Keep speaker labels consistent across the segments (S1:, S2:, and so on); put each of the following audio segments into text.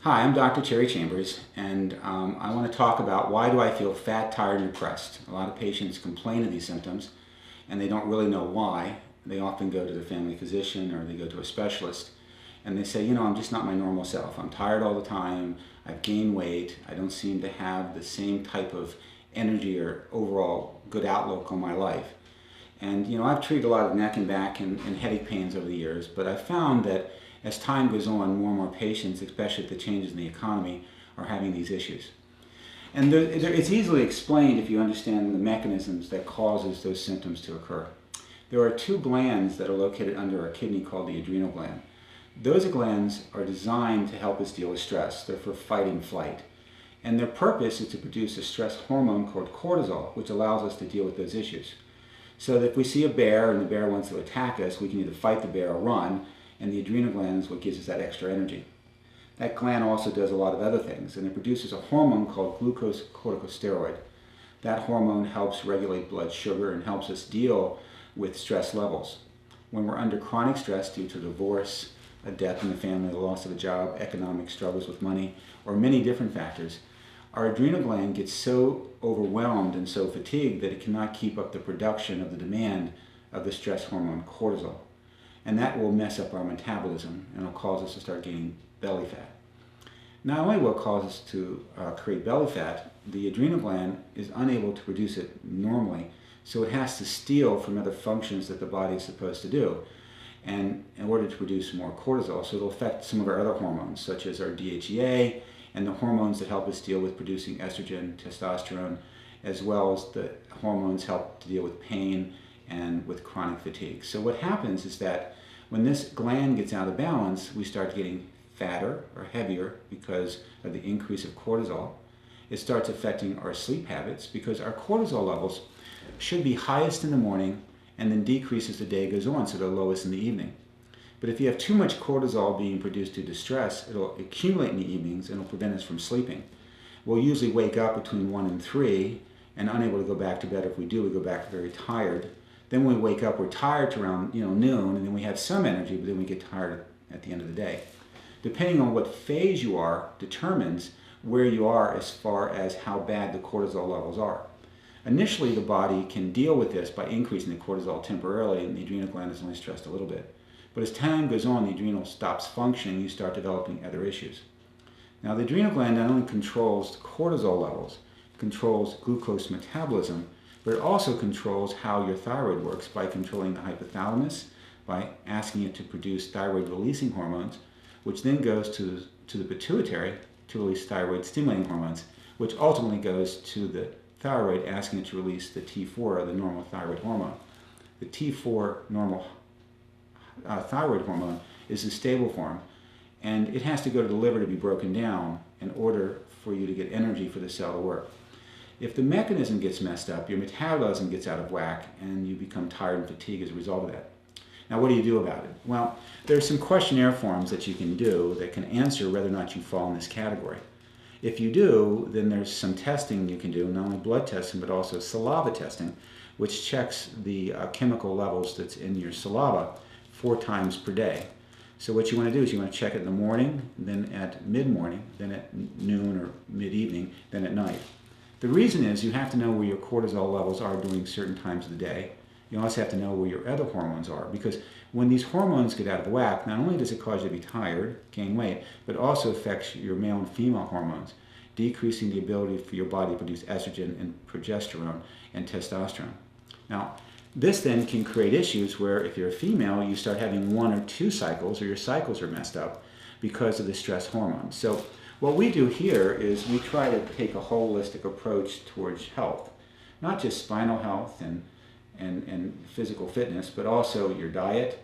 S1: Hi, I'm Dr. Terry Chambers, and I want to talk about why do I feel fat, tired, and depressed. A lot of patients complain of these symptoms, and they don't really know why. They often go to their family physician or they go to a specialist, and they say, I'm just not my normal self. I'm tired all the time. I've gained weight. I don't seem to have the same type of energy or overall good outlook on my life. And I've treated a lot of neck and back and headache pains over the years, but I've found that as time goes on, more and more patients, especially with the changes in the economy, are having these issues. And it's easily explained if you understand the mechanisms that causes those symptoms to occur. There are two glands that are located under our kidney called the adrenal gland. Those glands are designed to help us deal with stress. They're for fight and flight. And their purpose is to produce a stress hormone called cortisol, which allows us to deal with those issues. So that if we see a bear and the bear wants to attack us, we can either fight the bear or run, and the adrenal gland is what gives us that extra energy. That gland also does a lot of other things, and it produces a hormone called glucose corticosteroid. That hormone helps regulate blood sugar and helps us deal with stress levels. When we're under chronic stress due to divorce, a death in the family, the loss of a job, economic struggles with money, or many different factors, our adrenal gland gets so overwhelmed and so fatigued that it cannot keep up the production of the demand of the stress hormone cortisol. And that will mess up our metabolism and will cause us to start gaining belly fat. Not only will it cause us to create belly fat, the adrenal gland is unable to produce it normally, so it has to steal from other functions that the body is supposed to do, and in order to produce more cortisol. So it'll affect some of our other hormones, such as our DHEA and the hormones that help us deal with producing estrogen, testosterone, as well as the hormones help to deal with pain and with chronic fatigue. So what happens is that when this gland gets out of balance, we start getting fatter or heavier because of the increase of cortisol. It starts affecting our sleep habits because our cortisol levels should be highest in the morning and then decrease as the day goes on, so they're lowest in the evening. But if you have too much cortisol being produced due to stress, it'll accumulate in the evenings and it'll prevent us from sleeping. We'll usually wake up between 1 and 3 and unable to go back to bed. If we do, we go back very tired. Then when we wake up, we're tired to around noon, and then we have some energy, but then we get tired at the end of the day. Depending on what phase you are determines where you are as far as how bad the cortisol levels are. Initially, the body can deal with this by increasing the cortisol temporarily, and the adrenal gland is only stressed a little bit. But as time goes on, the adrenal stops functioning, you start developing other issues. Now, the adrenal gland not only controls cortisol levels, it controls glucose metabolism, but it also controls how your thyroid works by controlling the hypothalamus, by asking it to produce thyroid-releasing hormones, which then goes to the pituitary to release thyroid-stimulating hormones, which ultimately goes to the thyroid, asking it to release the T4, the normal thyroid hormone. The T4 normal thyroid hormone is the stable form, and it has to go to the liver to be broken down in order for you to get energy for the cell to work. If the mechanism gets messed up, your metabolism gets out of whack, and you become tired and fatigued as a result of that. Now, what do you do about it? Well, there are some questionnaire forms that you can do that can answer whether or not you fall in this category. If you do, then there's some testing you can do, not only blood testing, but also saliva testing, which checks the chemical levels that's in your saliva 4 times per day. So what you want to do is you want to check it in the morning, then at mid-morning, then at noon or mid-evening, then at night. The reason is you have to know where your cortisol levels are during certain times of the day. You also have to know where your other hormones are, because when these hormones get out of whack, not only does it cause you to be tired, gain weight, but it also affects your male and female hormones, decreasing the ability for your body to produce estrogen and progesterone and testosterone. Now, this then can create issues where if you're a female, you start having 1 or 2 cycles, or your cycles are messed up because of the stress hormones. So what we do here is we try to take a holistic approach towards health, not just spinal health and physical fitness, but also your diet,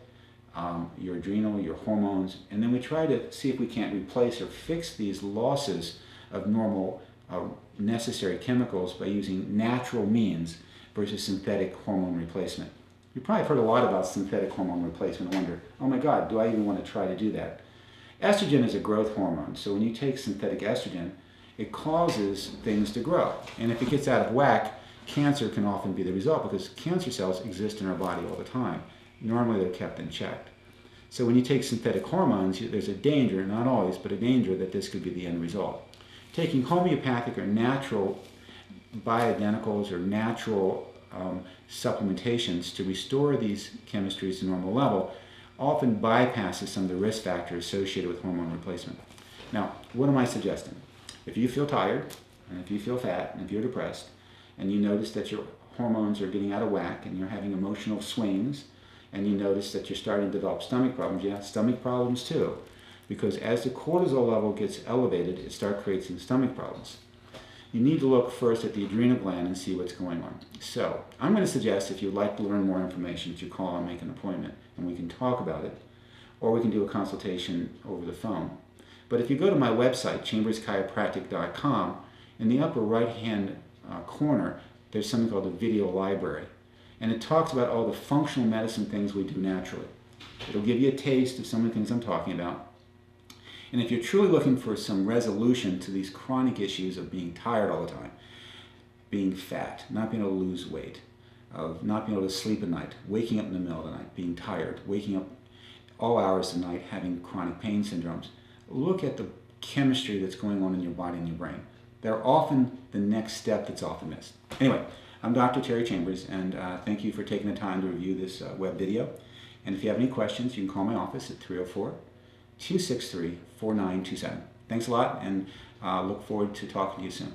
S1: your adrenal, your hormones, and then we try to see if we can't replace or fix these losses of normal necessary chemicals by using natural means versus synthetic hormone replacement. You probably have heard a lot about synthetic hormone replacement and wonder, oh my God, do I even want to try to do that? Estrogen is a growth hormone, so when you take synthetic estrogen, it causes things to grow. And if it gets out of whack, cancer can often be the result, because cancer cells exist in our body all the time. Normally they're kept in check. So when you take synthetic hormones, there's a danger, not always, but a danger that this could be the end result. Taking homeopathic or natural bioidenticals or natural supplementations to restore these chemistries to normal level often bypasses some of the risk factors associated with hormone replacement. Now, what am I suggesting? If you feel tired, and if you feel fat, and if you're depressed, and you notice that your hormones are getting out of whack, and you're having emotional swings, and you notice that you're starting to develop stomach problems, yeah, stomach problems too, because as the cortisol level gets elevated, it starts creating stomach problems. You need to look first at the adrenal gland and see what's going on. So, I'm going to suggest if you'd like to learn more information that you call and make an appointment, and we can talk about it, or we can do a consultation over the phone. But if you go to my website, chamberschiropractic.com, in the upper right-hand corner, there's something called the video library. And it talks about all the functional medicine things we do naturally. It'll give you a taste of some of the things I'm talking about. And if you're truly looking for some resolution to these chronic issues of being tired all the time, being fat, not being able to lose weight, of not being able to sleep at night, waking up in the middle of the night, being tired, waking up all hours of the night, having chronic pain syndromes, look at the chemistry that's going on in your body and your brain. They're often the next step that's often missed. Anyway, I'm Dr. Terry Chambers, and thank you for taking the time to review this web video. And if you have any questions, you can call my office at 304-263-4927. Thanks a lot, and look forward to talking to you soon.